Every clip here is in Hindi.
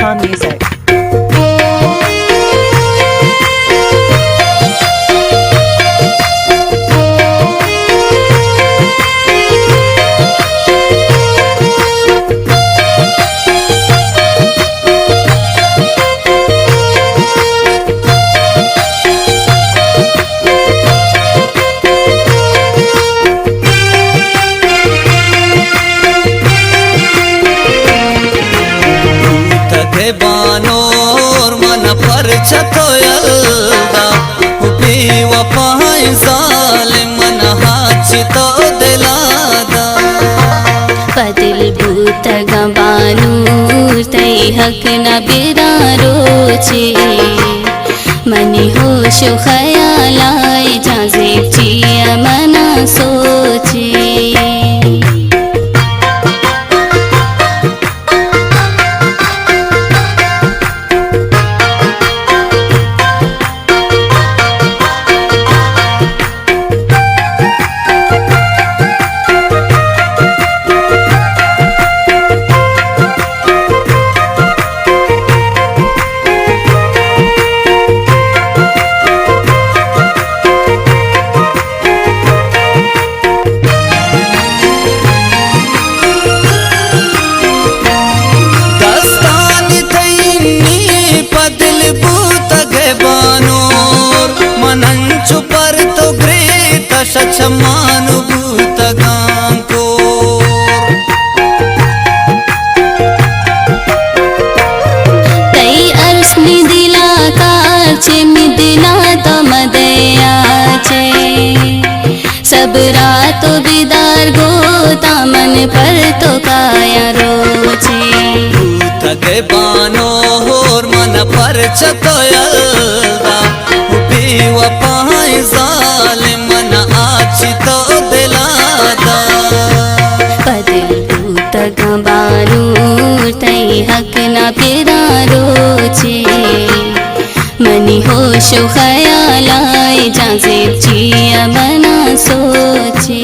Calm Music. बानोर मन पर छतोयल्दा उपी वपाई जालिम मन हाचितो दिलादा पदिल भूत गबानूर तई हक न बिरारोचे मनी होश ख्याल आए जाज़ेब चिया मना सोचे शमानुभूत गांको तई अर्शनी दिला काचे मिदिला तो मदयाचे सब रातो बिदार गोता मन पर तो काया रोचे भूत के बानो होर मन पर छतोयल्दा उपी वपाई जालिम मन आचितो दिलादा पदिल भूत गबानूर तई हक न पिरारोचे मनी होश ख्याल आए जाज़ेब चिया मना सोचे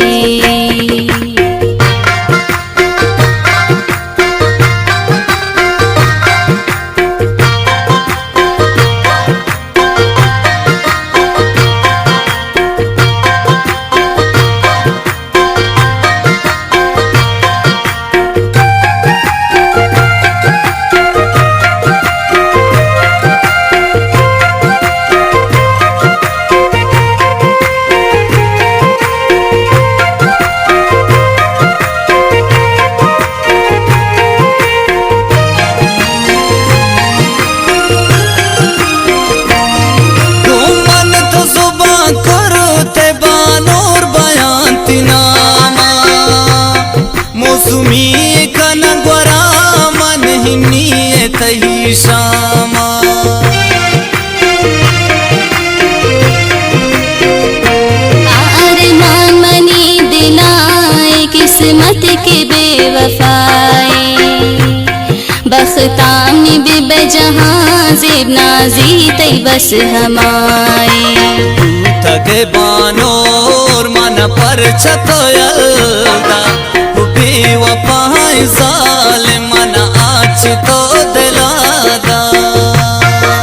मौसमी कन ग्वरा मन हिन्नी तही शामा अरमान मनी दिलाए किस्मत के बेवफाए बख्तामी बिब जहां ज़ेब नाज़ी तई बस हमाए तगे बानोर मन पर छतोयल्दा उपी वपाई जालिम मन आचितो दिलादा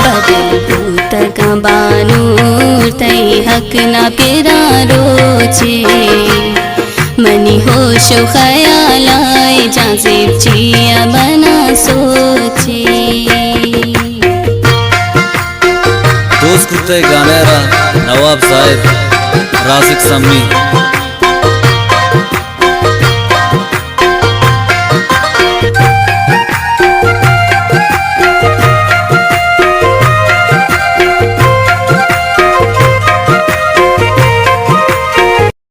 पदिल भूत गबानूर तई हक न पिरारोचे मनी होश ख्याल आए जाज़ेब चिया मना सोचे दोस्त कुत्ते गानेरा नवाब साहिब रासिक सम्मी